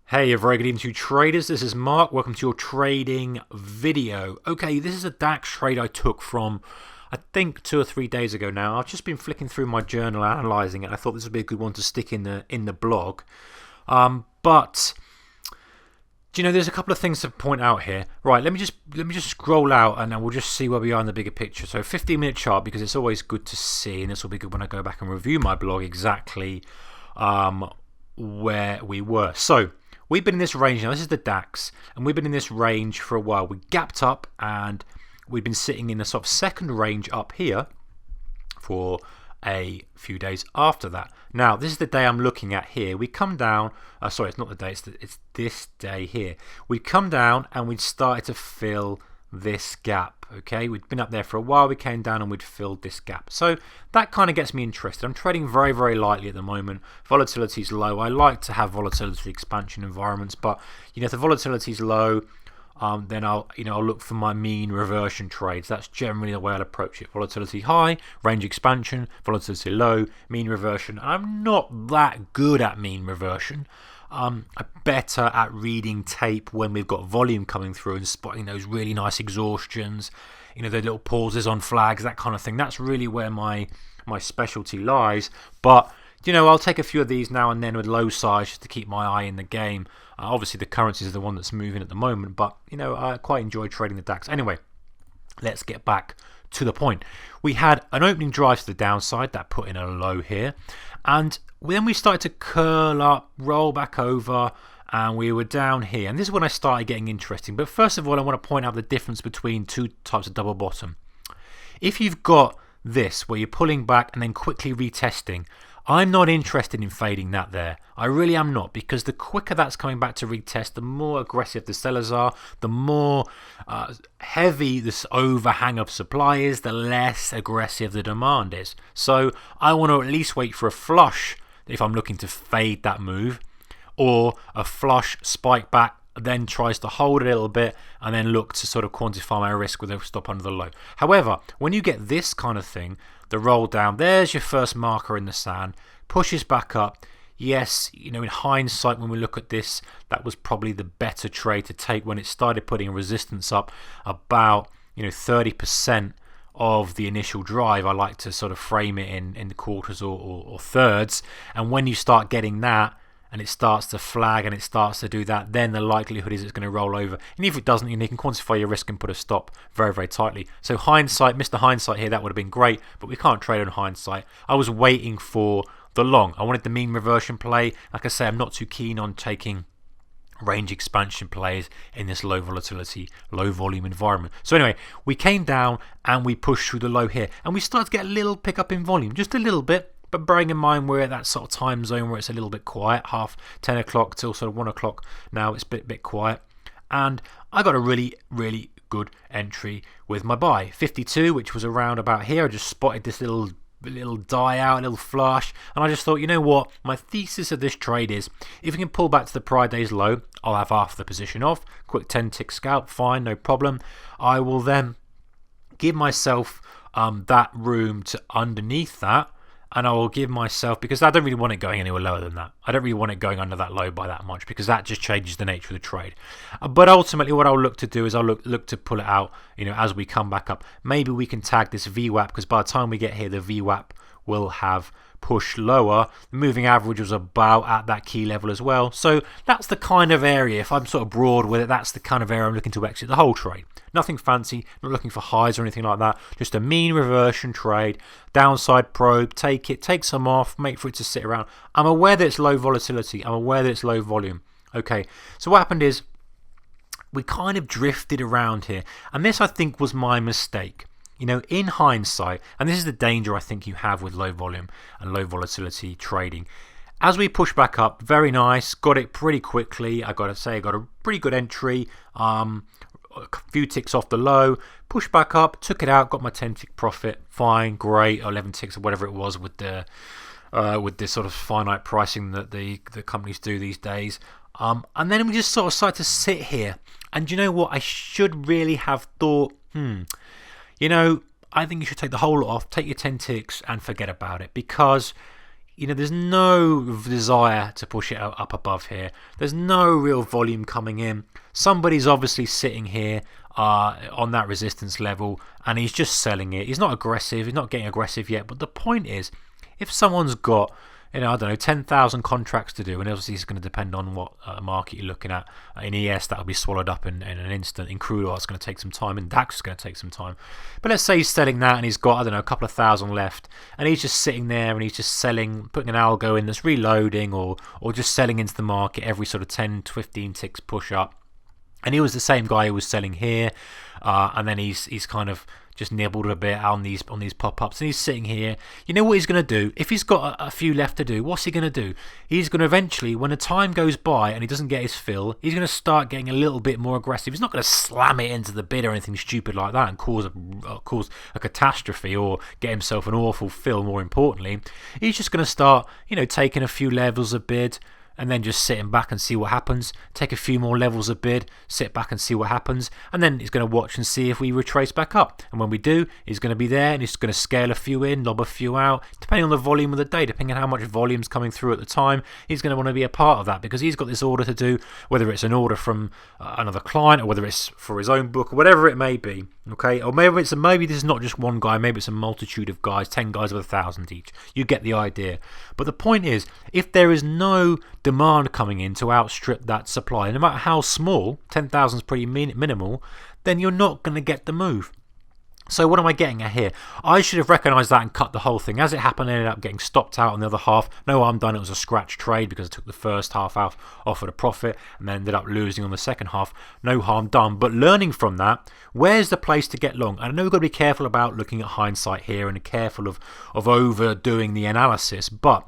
Hey, a very good evening to you traders. This is Mark. Welcome to your trading video. Okay, this is a DAX trade I took from, I think, 2 or 3 days ago now. I've just been flicking through my journal, analysing it. I thought this would be a good one to stick in the blog. But there's a couple of things to point out here. Right, let me just scroll out and then we'll just see where we are in the bigger picture. So 15-minute chart, because it's always good to see, and this will be good when I go back and review my blog exactly where we were. So we've been in this range now. This is the DAX, and we've been in this range for a while. We gapped up, and we've been sitting in the sort of second range up here for a few days after that. Now, this is the day I'm looking at here. We come down. Sorry, it's not the day. It's this day here. We come down, and we started to fill this gap. Okay, we'd been up there for a while. We came down and we'd filled this gap. So that kind of gets me interested. I'm trading very, very lightly at the moment. Volatility is low. I like to have volatility expansion environments, but if the volatility is low, then I'll look for my mean reversion trades. That's generally the way I'll approach it. Volatility high, range expansion. Volatility low, mean reversion. I'm not that good at mean reversion. I'm better at reading tape when we've got volume coming through and spotting those really nice exhaustions, the little pauses on flags, that kind of thing. That's really where my specialty lies. But I'll take a few of these now and then with low size just to keep my eye in the game. Obviously, the currency is the one that's moving at the moment, but I quite enjoy trading the DAX. Anyway, let's get back to the point. We had an opening drive to the downside that put in a low here, and then we started to curl up, roll back over, and we were down here. And this is when I started getting interesting. But first of all, I want to point out the difference between two types of double bottom. If you've got this, where you're pulling back and then quickly retesting, I'm not interested in fading that there. I really am not, because the quicker that's coming back to retest, the more aggressive the sellers are, the more heavy this overhang of supply is, the less aggressive the demand is. So I want to at least wait for a flush if I'm looking to fade that move, or a flush spike back, then tries to hold it a little bit and then look to sort of quantify my risk with a stop under the low. However, when you get this kind of thing, the roll down, there's your first marker in the sand, pushes back up. Yes, in hindsight, when we look at this, that was probably the better trade to take when it started putting resistance up about 30% of the initial drive. I like to sort of frame it in the quarters or thirds, and when you start getting that and it starts to flag and it starts to do that, then the likelihood is it's going to roll over. And if it doesn't, you can quantify your risk and put a stop very, very tightly. So hindsight, Mr. Hindsight here, that would have been great, but we can't trade on hindsight. I was waiting for the long. I wanted the mean reversion play. Like I say, I'm not too keen on taking range expansion plays in this low volatility, low volume environment. So anyway, we came down and we pushed through the low here, and we started to get a little pickup in volume, just a little bit. But bearing in mind we're at that sort of time zone where it's a little bit quiet, 10 o'clock till sort of 1 o'clock now, it's a bit quiet. And I got a really, really good entry with my buy. 52, which was around about here. I just spotted this little die out, a little flush, and I just thought, what? My thesis of this trade is, if we can pull back to the prior day's low, I'll have half the position off. Quick 10-tick scalp, fine, no problem. I will then give myself that room to underneath that, and I will give myself, because I don't really want it going anywhere lower than that. I don't really want it going under that low by that much, because that just changes the nature of the trade. But ultimately what I'll look to do is I'll look to pull it out as we come back up. Maybe we can tag this VWAP, because by the time we get here, the VWAP will have pushed lower. The moving average was about at that key level as well. So that's the kind of area, if I'm sort of broad with it, that's the kind of area I'm looking to exit the whole trade. Nothing fancy, not looking for highs or anything like that. Just a mean reversion trade, downside probe, take it, take some off, make for it to sit around. I'm aware that it's low volatility. I'm aware that it's low volume. Okay, so what happened is we kind of drifted around here, and this I think was my mistake. In hindsight, and this is the danger I think you have with low volume and low volatility trading. As we push back up, very nice, got it pretty quickly. I got to say, I got a pretty good entry. A few ticks off the low, pushed back up, took it out, got my 10-tick profit. Fine, great, 11 ticks or whatever it was with this sort of finite pricing that the companies do these days. And then we just sort of started to sit here. And you know what? I should really have thought, I think you should take the whole lot off, take your 10 ticks and forget about it, because there's no desire to push it up above here. There's no real volume coming in. Somebody's obviously sitting here on that resistance level, and he's just selling it. He's not aggressive. He's not getting aggressive yet. But the point is, if someone's got, I don't know, 10,000 contracts to do, and obviously it's going to depend on what market you're looking at. In ES, that'll be swallowed up in an instant. In crude oil, it's going to take some time. In DAX, it's going to take some time. But let's say he's selling that, and he's got, I don't know, a couple of thousand left, and he's just sitting there, and he's just selling, putting an algo in that's reloading, or just selling into the market every sort of 10 to 15 ticks push up. And he was the same guy who was selling here, and then he's kind of just nibbled a bit on these pop-ups, and he's sitting here. You know what he's going to do? If he's got a few left to do, what's he going to do? He's going to eventually, when the time goes by and he doesn't get his fill, he's going to start getting a little bit more aggressive. He's not going to slam it into the bid or anything stupid like that and cause a catastrophe or get himself an awful fill. More importantly, he's just going to start, taking a few levels of bid, and then just sitting back and see what happens. Take a few more levels of bid, sit back and see what happens, and then he's going to watch and see if we retrace back up. And when we do, he's going to be there, and he's going to scale a few in, lob a few out, depending on the volume of the day, depending on how much volume's coming through at the time. He's going to want to be a part of that because he's got this order to do, whether it's an order from another client or whether it's for his own book or whatever it may be. Okay, or maybe this is not just one guy, maybe it's a multitude of guys, 10 guys with 1,000 each. You get the idea. But the point is, if there is no demand coming in to outstrip that supply, no matter how small, 10,000 is pretty minimal, then you're not going to get the move. So what am I getting at here? I should have recognised that and cut the whole thing. As it happened, I ended up getting stopped out on the other half. No harm done. It was a scratch trade because I took the first half off at a profit and then ended up losing on the second half. No harm done. But learning from that, where's the place to get long? And I know we've got to be careful about looking at hindsight here and careful of overdoing the analysis. But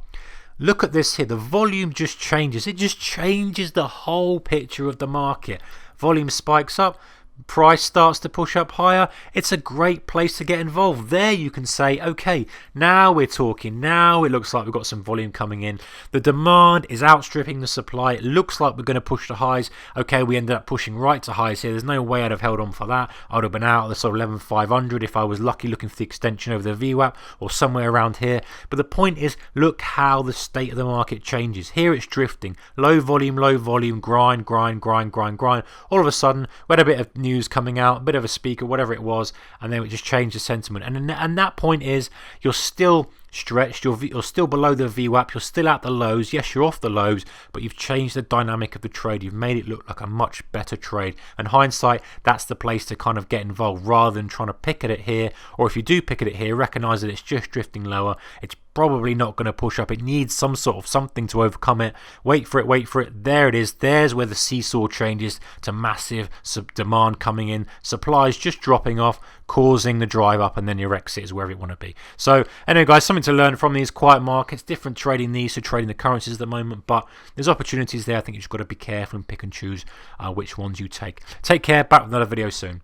look at this here. The volume just changes. It just changes the whole picture of the market. Volume spikes up. Price starts to push up higher. It's a great place to get involved. There you can say, okay, now we're talking. Now it looks like we've got some volume coming in. The demand is outstripping the supply. It looks like we're going to push to highs. Okay, we ended up pushing right to highs here. There's no way I'd have held on for that. I would have been out at the sort of 11,500 if I was lucky looking for the extension over the VWAP or somewhere around here. But the point is, look how the state of the market changes. Here it's drifting. Low volume, grind. All of a sudden, we had a bit of news coming out, a bit of a speaker, whatever it was, and then it just changed the sentiment. And that point is, you're still stretched, you're still below the VWAP, you're still at the lows. Yes, you're off the lows, but you've changed the dynamic of the trade. You've made it look like a much better trade. And hindsight, that's the place to kind of get involved rather than trying to pick at it here. Or if you do pick at it here, recognize that it's just drifting lower. It's probably not going to push up. It needs some sort of something to overcome it. Wait for it. There it is. There's where the seesaw changes to massive demand coming in. Supply is just dropping off, causing the drive up, and then your exit is wherever you want to be. So anyway, guys, something to learn from these quiet markets. Different trading these to trading the currencies at the moment, but there's opportunities there. I think you've just got to be careful and pick and choose which ones you take. Take care. Back with another video soon.